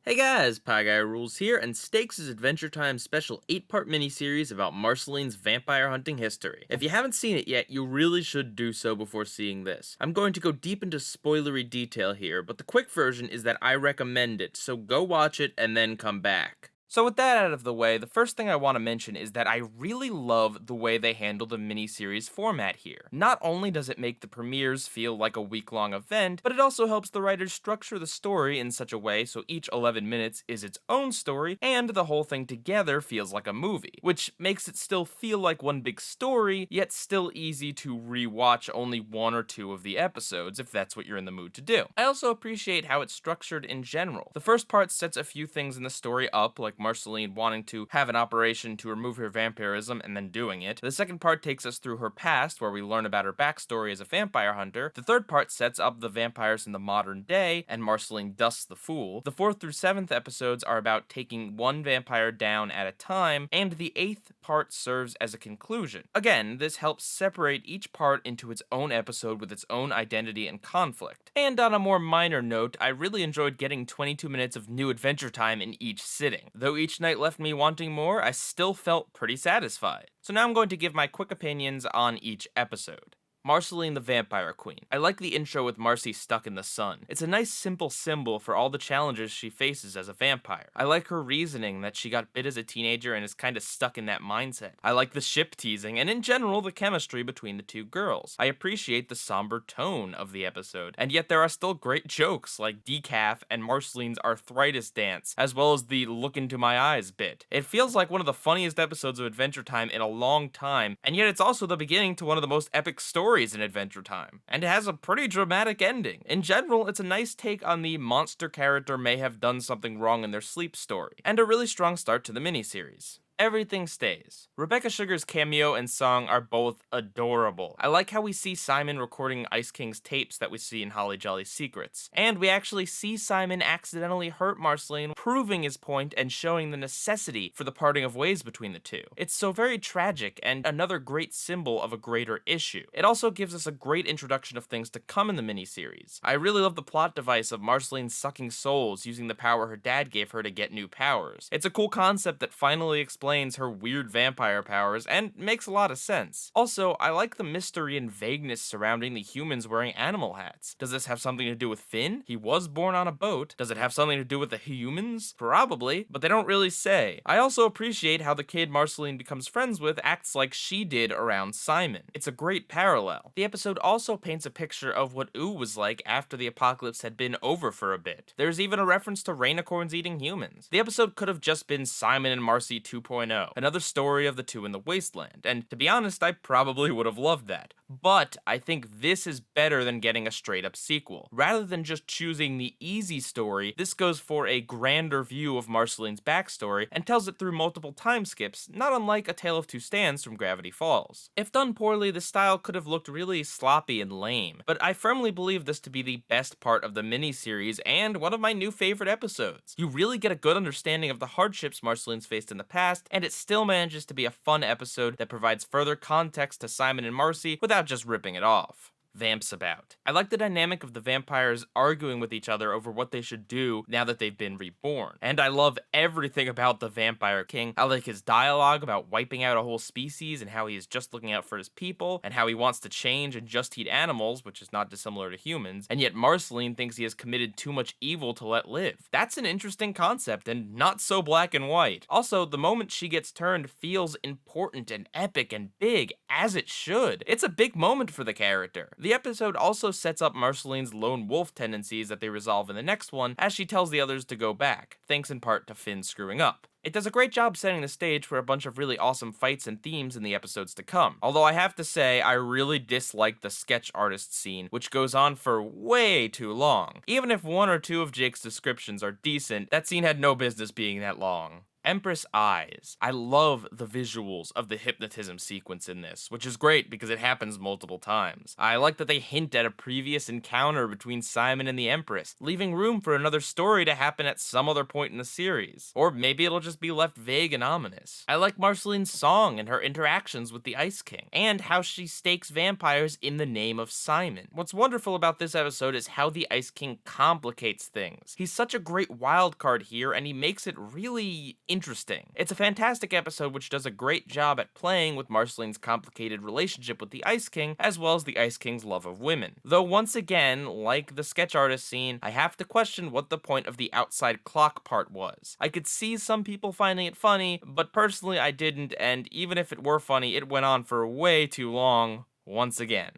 Hey guys, Pie Guy Rules here, and Stakes is Adventure Time's special 8-part miniseries about Marceline's vampire hunting history. If you haven't seen it yet, you really should do so before seeing this. I'm going to go deep into spoilery detail here, but the quick version is that I recommend it, so go watch it and then come back. So with that out of the way, the first thing I want to mention is that I really love the way they handle the miniseries format here. Not only does it make the premieres feel like a week-long event, but it also helps the writers structure the story in such a way so each 11 minutes is its own story, and the whole thing together feels like a movie, which makes it still feel like one big story, yet still easy to re-watch only one or two of the episodes if that's what you're in the mood to do. I also appreciate how it's structured in general. The first part sets a few things in the story up, like Marceline wanting to have an operation to remove her vampirism and then doing it. The second part takes us through her past, where we learn about her backstory as a vampire hunter. The third part sets up the vampires in the modern day, and Marceline dusts the fool. The fourth through seventh episodes are about taking one vampire down at a time, and the eighth part serves as a conclusion. Again, this helps separate each part into its own episode with its own identity and conflict. And on a more minor note, I really enjoyed getting 22 minutes of new adventure time in each sitting. Though each night left me wanting more, I still felt pretty satisfied. So now I'm going to give my quick opinions on each episode. Marceline the Vampire Queen. I like the intro with Marcy stuck in the sun. It's a nice simple symbol for all the challenges she faces as a vampire. I like her reasoning that she got bit as a teenager and is kinda stuck in that mindset. I like the ship teasing, and in general the chemistry between the two girls. I appreciate the somber tone of the episode, and yet there are still great jokes like Decaf and Marceline's arthritis dance, as well as the look into my eyes bit. It feels like one of the funniest episodes of Adventure Time in a long time, and yet it's also the beginning to one of the most epic stories in Adventure Time, and it has a pretty dramatic ending. In general, it's a nice take on the monster character may have done something wrong in their sleep story, and a really strong start to the miniseries. Everything stays. Rebecca Sugar's cameo and song are both adorable. I like how we see Simon recording Ice King's tapes that we see in Holly Jolly Secrets. And we actually see Simon accidentally hurt Marceline, proving his point and showing the necessity for the parting of ways between the two. It's so very tragic and another great symbol of a greater issue. It also gives us a great introduction of things to come in the miniseries. I really love the plot device of Marceline sucking souls using the power her dad gave her to get new powers. It's a cool concept that finally explains her weird vampire powers and makes a lot of sense. Also, I like the mystery and vagueness surrounding the humans wearing animal hats. Does this have something to do with Finn? He was born on a boat. Does it have something to do with the humans? Probably, but they don't really say. I also appreciate how the kid Marceline becomes friends with acts like she did around Simon. It's a great parallel. The episode also paints a picture of what Ooh was like after the apocalypse had been over for a bit. There's even a reference to Rainicorns eating humans. The episode could have just been Simon and Marcy 2.0, another story of the two in the wasteland, and to be honest, I probably would have loved that. But I think this is better than getting a straight up sequel. Rather than just choosing the easy story, this goes for a grander view of Marceline's backstory and tells it through multiple time skips, not unlike A Tale of Two Stands from Gravity Falls. If done poorly, the style could have looked really sloppy and lame, but I firmly believe this to be the best part of the miniseries and one of my new favorite episodes. You really get a good understanding of the hardships Marceline's faced in the past, and it still manages to be a fun episode that provides further context to Simon and Marcy without just ripping it off. Vamps about. I like the dynamic of the vampires arguing with each other over what they should do now that they've been reborn. And I love everything about the Vampire King. I like his dialogue about wiping out a whole species and how he is just looking out for his people, and how he wants to change and just eat animals, which is not dissimilar to humans, and yet Marceline thinks he has committed too much evil to let live. That's an interesting concept and not so black and white. Also, the moment she gets turned feels important and epic and big, as it should. It's a big moment for the character. The episode also sets up Marceline's lone wolf tendencies that they resolve in the next one, as she tells the others to go back, thanks in part to Finn screwing up. It does a great job setting the stage for a bunch of really awesome fights and themes in the episodes to come. Although I have to say, I really dislike the sketch artist scene, which goes on for way too long. Even if one or two of Jake's descriptions are decent, that scene had no business being that long. Empress Eyes. I love the visuals of the hypnotism sequence in this, which is great because it happens multiple times. I like that they hint at a previous encounter between Simon and the Empress, leaving room for another story to happen at some other point in the series. Or maybe it'll just be left vague and ominous. I like Marceline's song and her interactions with the Ice King, and how she stakes vampires in the name of Simon. What's wonderful about this episode is how the Ice King complicates things. He's such a great wild card here, and he makes it really interesting. It's a fantastic episode which does a great job at playing with Marceline's complicated relationship with the Ice King, as well as the Ice King's love of women. Though once again, like the sketch artist scene, I have to question what the point of the outside clock part was. I could see some people finding it funny, but personally I didn't, and even if it were funny, it went on for way too long, once again.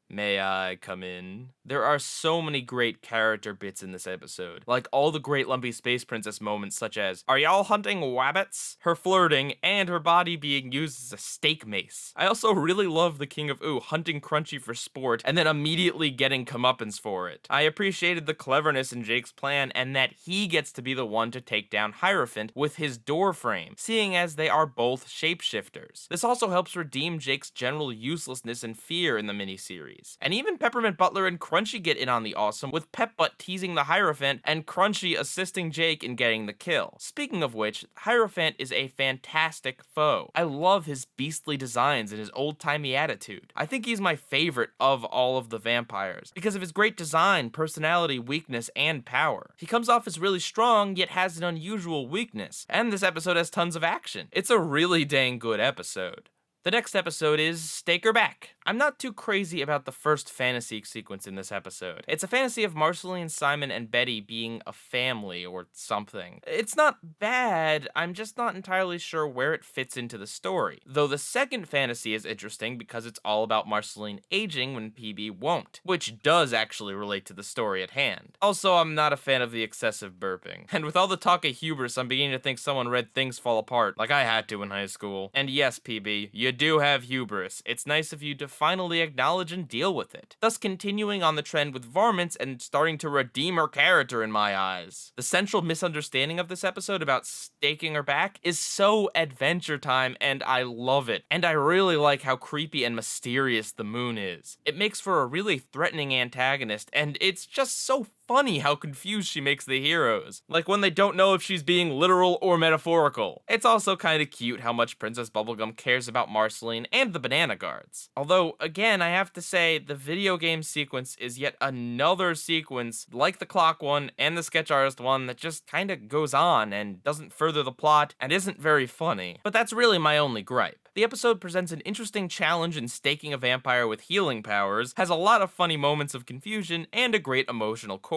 May I come in? There are so many great character bits in this episode, like all the great Lumpy Space Princess moments such as, "Are y'all hunting wabbits?" Her flirting, and her body being used as a steak mace. I also really love the King of Ooh hunting Crunchy for sport, and then immediately getting comeuppance for it. I appreciated the cleverness in Jake's plan, and that he gets to be the one to take down Hierophant with his door frame, seeing as they are both shapeshifters. This also helps redeem Jake's general uselessness and fear in the miniseries. And even Peppermint Butler and Crunchy get in on the awesome, with Pep-Butt teasing the Hierophant and Crunchy assisting Jake in getting the kill. Speaking of which, Hierophant is a fantastic foe. I love his beastly designs and his old-timey attitude. I think he's my favorite of all of the vampires, because of his great design, personality, weakness, and power. He comes off as really strong, yet has an unusual weakness, and this episode has tons of action. It's a really dang good episode. The next episode is Stake Her Back. I'm not too crazy about the first fantasy sequence in this episode. It's a fantasy of Marceline, Simon, and Betty being a family or something. It's not bad, I'm just not entirely sure where it fits into the story. Though the second fantasy is interesting because it's all about Marceline aging when PB won't, which does actually relate to the story at hand. Also, I'm not a fan of the excessive burping. And with all the talk of hubris, I'm beginning to think someone read Things Fall Apart, like I had to in high school. And yes, PB, you do have hubris. It's nice of you to finally acknowledge and deal with it, thus continuing on the trend with varmints and starting to redeem her character in my eyes. The central misunderstanding of this episode about staking her back is so Adventure Time, and I love it. And I really like how creepy and mysterious the moon is. It makes for a really threatening antagonist, and it's just so funny how confused she makes the heroes, like when they don't know if she's being literal or metaphorical. It's also kinda cute how much Princess Bubblegum cares about Marceline and the Banana Guards. Although, again, I have to say, the video game sequence is yet another sequence, like the clock one and the sketch artist one, that just kinda goes on and doesn't further the plot and isn't very funny. But that's really my only gripe. The episode presents an interesting challenge in staking a vampire with healing powers, has a lot of funny moments of confusion, and a great emotional core.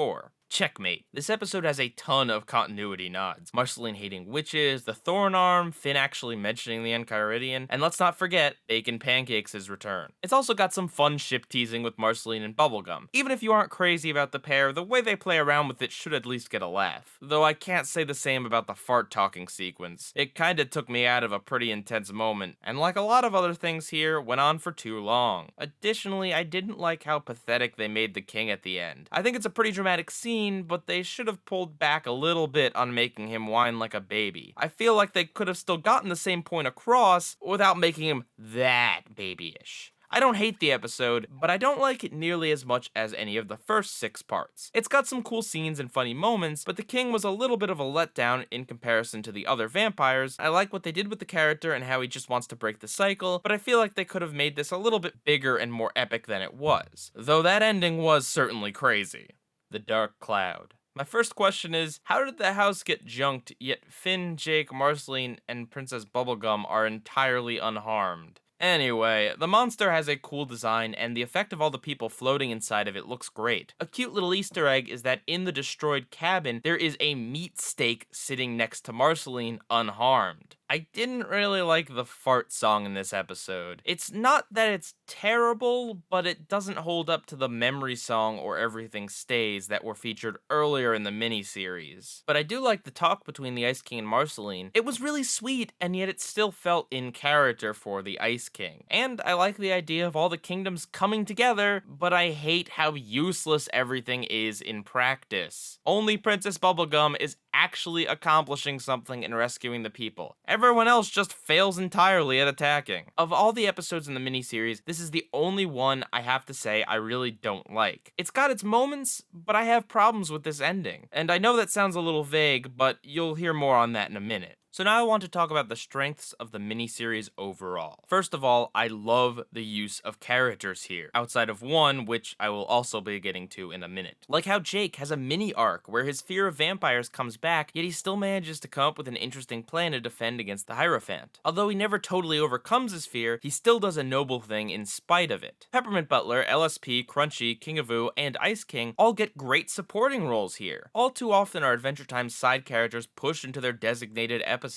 Checkmate. This episode has a ton of continuity nods. Marceline hating witches, the Thorn Arm, Finn actually mentioning the Enchiridion, and let's not forget, Bacon Pancakes' return. It's also got some fun ship teasing with Marceline and Bubblegum. Even if you aren't crazy about the pair, the way they play around with it should at least get a laugh. Though I can't say the same about the fart talking sequence. It kinda took me out of a pretty intense moment, and like a lot of other things here, went on for too long. Additionally, I didn't like how pathetic they made the king at the end. I think it's a pretty dramatic scene, but they should have pulled back a little bit on making him whine like a baby. I feel like they could have still gotten the same point across without making him that babyish. I don't hate the episode, but I don't like it nearly as much as any of the first 6 parts. It's got some cool scenes and funny moments, but the king was a little bit of a letdown in comparison to the other vampires. I like what they did with the character and how he just wants to break the cycle, but I feel like they could have made this a little bit bigger and more epic than it was. Though that ending was certainly crazy. The Dark Cloud. My first question is, how did the house get junked, yet Finn, Jake, Marceline, and Princess Bubblegum are entirely unharmed? Anyway, the monster has a cool design, and the effect of all the people floating inside of it looks great. A cute little Easter egg is that in the destroyed cabin, there is a meat steak sitting next to Marceline unharmed. I didn't really like the fart song in this episode. It's not that it's terrible, but it doesn't hold up to the memory song or Everything Stays that were featured earlier in the miniseries. But I do like the talk between the Ice King and Marceline. It was really sweet, and yet it still felt in character for the Ice King. And I like the idea of all the kingdoms coming together, but I hate how useless everything is in practice. Only Princess Bubblegum is actually accomplishing something and rescuing the people. Everyone else just fails entirely at attacking. Of all the episodes in the miniseries, this is the only one I have to say I really don't like. It's got its moments, but I have problems with this ending. And I know that sounds a little vague, but you'll hear more on that in a minute. So now I want to talk about the strengths of the miniseries overall. First of all, I love the use of characters here, outside of one, which I will also be getting to in a minute. Like how Jake has a mini arc where his fear of vampires comes back, yet he still manages to come up with an interesting plan to defend against the Hierophant. Although he never totally overcomes his fear, he still does a noble thing in spite of it. Peppermint Butler, LSP, Crunchy, King of Ooh, and Ice King all get great supporting roles here. All too often are Adventure Time's side characters pushed into their designated episodes.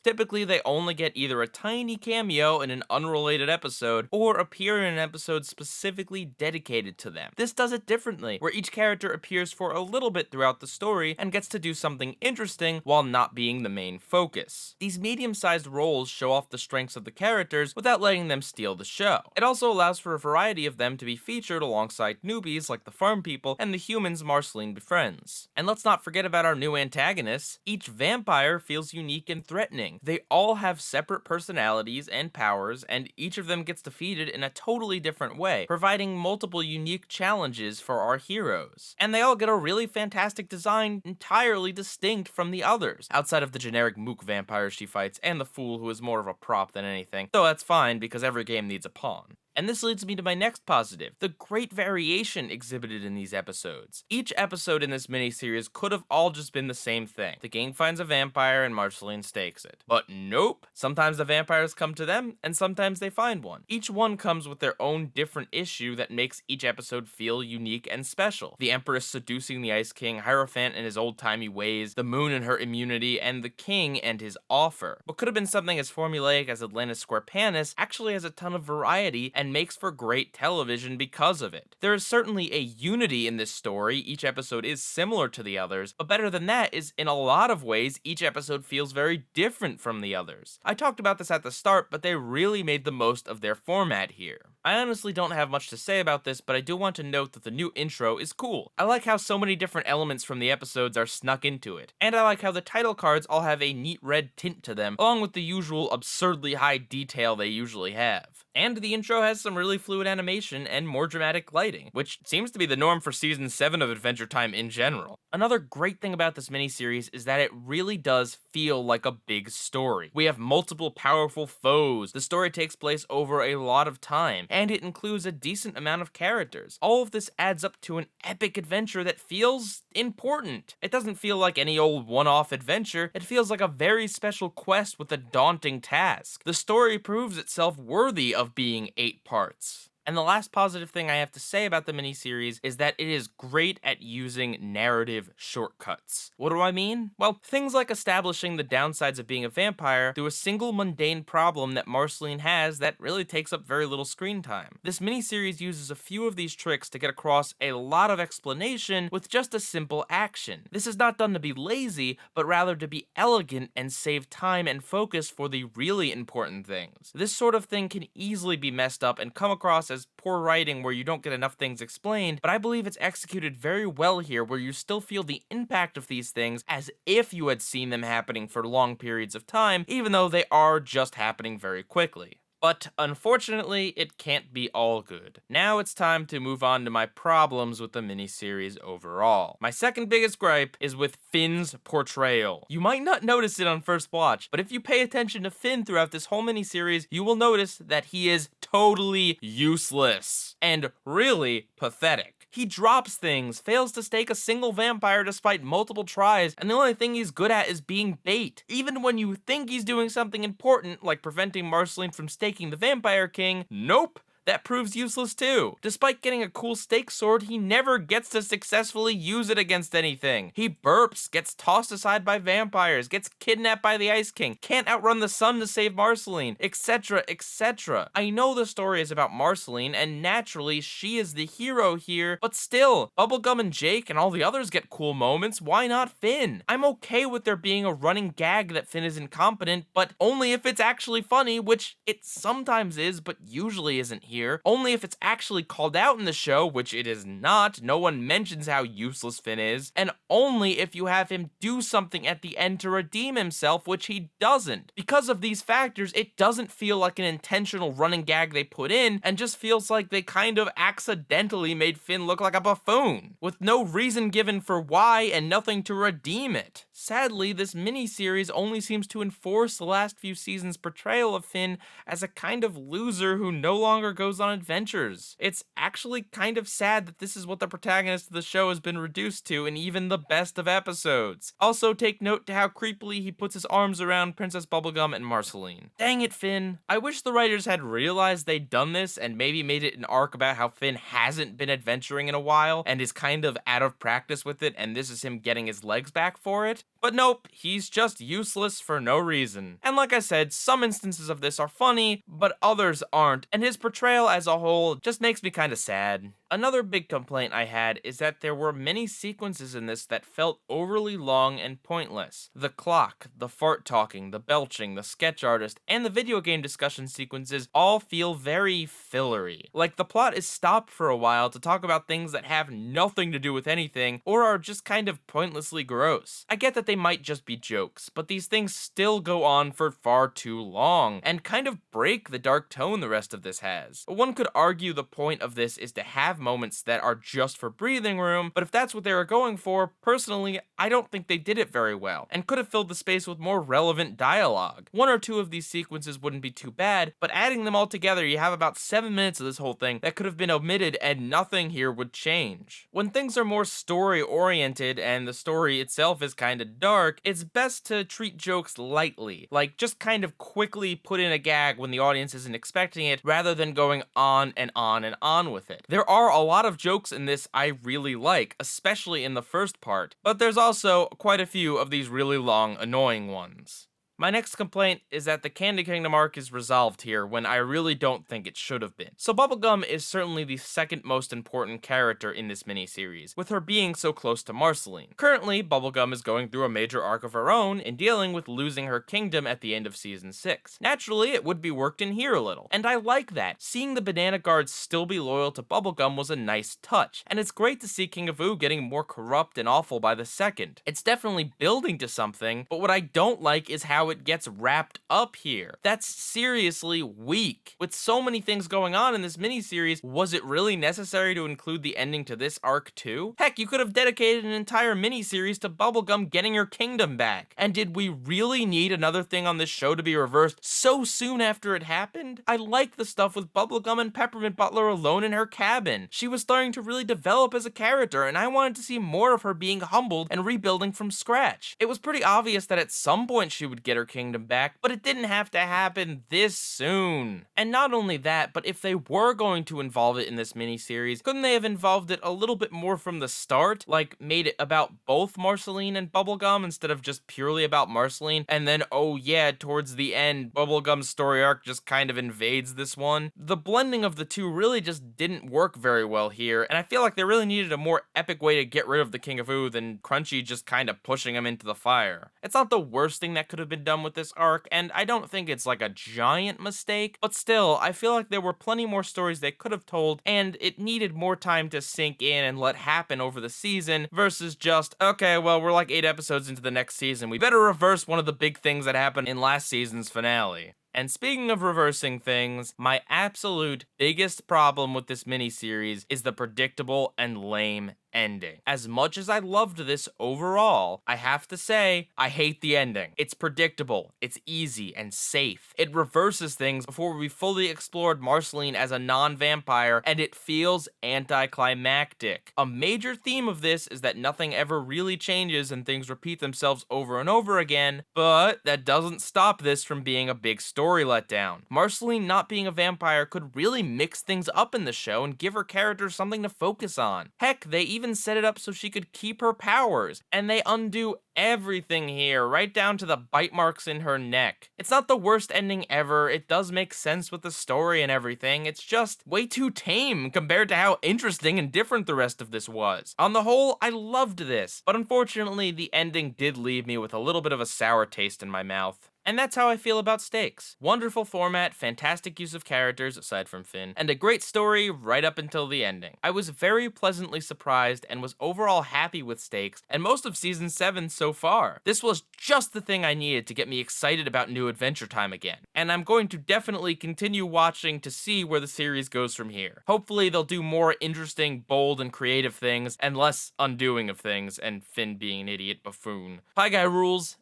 Typically, they only get either a tiny cameo in an unrelated episode or appear in an episode specifically dedicated to them. This does it differently, where each character appears for a little bit throughout the story and gets to do something interesting while not being the main focus. These medium-sized roles show off the strengths of the characters without letting them steal the show. It also allows for a variety of them to be featured alongside newbies like the farm people and the humans Marceline befriends. And let's not forget about our new antagonists. Each vampire feels unique and threatening. They all have separate personalities and powers, and each of them gets defeated in a totally different way, providing multiple unique challenges for our heroes. And they all get a really fantastic design entirely distinct from the others, outside of the generic mook vampires she fights and the fool who is more of a prop than anything, though that's fine because every game needs a pawn. And this leads me to my next positive, the great variation exhibited in these episodes. Each episode in this miniseries could have all just been the same thing. The gang finds a vampire and Marceline stakes it. But nope! Sometimes the vampires come to them, and sometimes they find one. Each one comes with their own different issue that makes each episode feel unique and special. The Empress seducing the Ice King, Hierophant in his old-timey ways, the Moon and her immunity, and the King and his offer. What could have been something as formulaic as Atlantis Scorpianus actually has a ton of variety and makes for great television because of it. There is certainly a unity in this story, each episode is similar to the others, but better than that is in a lot of ways each episode feels very different from the others. I talked about this at the start, but they really made the most of their format here. I honestly don't have much to say about this, but I do want to note that the new intro is cool. I like how so many different elements from the episodes are snuck into it, and I like how the title cards all have a neat red tint to them, along with the usual absurdly high detail they usually have. And the intro has some really fluid animation and more dramatic lighting, which seems to be the norm for Season 7 of Adventure Time in general. Another great thing about this miniseries is that it really does feel like a big story. We have multiple powerful foes, the story takes place over a lot of time, and it includes a decent amount of characters. All of this adds up to an epic adventure that feels important. It doesn't feel like any old one-off adventure, it feels like a very special quest with a daunting task. The story proves itself worthy of being 8 parts. And the last positive thing I have to say about the miniseries is that it is great at using narrative shortcuts. What do I mean? Well, things like establishing the downsides of being a vampire through a single mundane problem that Marceline has that really takes up very little screen time. This miniseries uses a few of these tricks to get across a lot of explanation with just a simple action. This is not done to be lazy, but rather to be elegant and save time and focus for the really important things. This sort of thing can easily be messed up and come across as poor writing where you don't get enough things explained, but I believe it's executed very well here where you still feel the impact of these things as if you had seen them happening for long periods of time, even though they are just happening very quickly. But unfortunately, it can't be all good. Now it's time to move on to my problems with the miniseries overall. My second biggest gripe is with Finn's portrayal. You might not notice it on first watch, but if you pay attention to Finn throughout this whole miniseries, you will notice that he is totally useless and really pathetic. He drops things, fails to stake a single vampire despite multiple tries, and the only thing he's good at is being bait. Even when you think he's doing something important, like preventing Marceline from staking the Vampire King, nope! That proves useless too. Despite getting a cool stake sword, he never gets to successfully use it against anything. He burps, gets tossed aside by vampires, gets kidnapped by the Ice King, can't outrun the sun to save Marceline, etc, etc. I know the story is about Marceline, and naturally she is the hero here, but still, Bubblegum and Jake and all the others get cool moments, why not Finn? I'm okay with there being a running gag that Finn is incompetent, but only if it's actually funny, which it sometimes is, but usually isn't here, only if it's actually called out in the show, which it is not. No one mentions how useless Finn is, and only if you have him do something at the end to redeem himself, which he doesn't. Because of these factors, it doesn't feel like an intentional running gag they put in, and just feels like they kind of accidentally made Finn look like a buffoon, with no reason given for why and nothing to redeem it. Sadly, this miniseries only seems to enforce the last few seasons' portrayal of Finn as a kind of loser who no longer goes on adventures. It's actually kind of sad that this is what the protagonist of the show has been reduced to in even the best of episodes. Also, take note to how creepily he puts his arms around Princess Bubblegum and Marceline. Dang it, Finn. I wish the writers had realized they'd done this and maybe made it an arc about how Finn hasn't been adventuring in a while and is kind of out of practice with it, and this is him getting his legs back for it. But nope, he's just useless for no reason. And like I said, some instances of this are funny, but others aren't, and his portrayal as a whole just makes me kinda sad. Another big complaint I had is that there were many sequences in this that felt overly long and pointless. The clock, the fart talking, the belching, the sketch artist, and the video game discussion sequences all feel very fillery. Like the plot is stopped for a while to talk about things that have nothing to do with anything, or are just kind of pointlessly gross. I get that they might just be jokes, but these things still go on for far too long, and kind of break the dark tone the rest of this has. One could argue the point of this is to have moments that are just for breathing room, but if that's what they were going for, personally, I don't think they did it very well, and could have filled the space with more relevant dialogue. One or two of these sequences wouldn't be too bad, but adding them all together, you have about 7 minutes of this whole thing that could have been omitted and nothing here would change. When things are more story-oriented and the story itself is kinda dark, it's best to treat jokes lightly, like just kind of quickly put in a gag when the audience isn't expecting it, rather than going on and on and on with it. There are a lot of jokes in this I really like, especially in the first part, but there's also quite a few of these really long, annoying ones. My next complaint is that the Candy Kingdom arc is resolved here when I really don't think it should have been. So Bubblegum is certainly the second most important character in this miniseries, with her being so close to Marceline. Currently, Bubblegum is going through a major arc of her own in dealing with losing her kingdom at the end of season 6. Naturally, it would be worked in here a little, and I like that. Seeing the Banana Guards still be loyal to Bubblegum was a nice touch, and it's great to see King of Ooh getting more corrupt and awful by the second. It's definitely building to something, but what I don't like is how it gets wrapped up here. That's seriously weak. With so many things going on in this miniseries, was it really necessary to include the ending to this arc too? Heck, you could have dedicated an entire miniseries to Bubblegum getting her kingdom back. And did we really need another thing on this show to be reversed so soon after it happened? I like the stuff with Bubblegum and Peppermint Butler alone in her cabin. She was starting to really develop as a character, and I wanted to see more of her being humbled and rebuilding from scratch. It was pretty obvious that at some point she would get her kingdom back, but it didn't have to happen this soon. And not only that, but if they were going to involve it in this miniseries, couldn't they have involved it a little bit more from the start? Like, made it about both Marceline and Bubblegum instead of just purely about Marceline, and then, oh yeah, towards the end, Bubblegum's story arc just kind of invades this one. The blending of the two really just didn't work very well here, and I feel like they really needed a more epic way to get rid of the King of Ooh than Crunchy just kind of pushing him into the fire. It's not the worst thing that could have been done with this arc, and I don't think it's like a giant mistake, but still, I feel like there were plenty more stories they could have told, and it needed more time to sink in and let happen over the season, versus just, okay, well, we're like 8 episodes into the next season, we better reverse one of the big things that happened in last season's finale. And speaking of reversing things, my absolute biggest problem with this miniseries is the predictable and lame ending. As much as I loved this overall, I have to say, I hate the ending. It's predictable, it's easy, and safe. It reverses things before we fully explored Marceline as a non-vampire, and it feels anticlimactic. A major theme of this is that nothing ever really changes and things repeat themselves over and over again, but that doesn't stop this from being a big story letdown. Marceline not being a vampire could really mix things up in the show and give her character something to focus on. Heck, they even set it up so she could keep her powers, and they undo everything here, right down to the bite marks in her neck. It's not the worst ending ever, it does make sense with the story and everything, it's just way too tame compared to how interesting and different the rest of this was. On the whole, I loved this, but unfortunately the ending did leave me with a little bit of a sour taste in my mouth. And that's how I feel about Stakes. Wonderful format, fantastic use of characters aside from Finn, and a great story right up until the ending. I was very pleasantly surprised and was overall happy with Stakes and most of season 7 so far. This was just the thing I needed to get me excited about New Adventure Time again. And I'm going to definitely continue watching to see where the series goes from here. Hopefully they'll do more interesting, bold, and creative things and less undoing of things and Finn being an idiot buffoon. Pie Guy rules.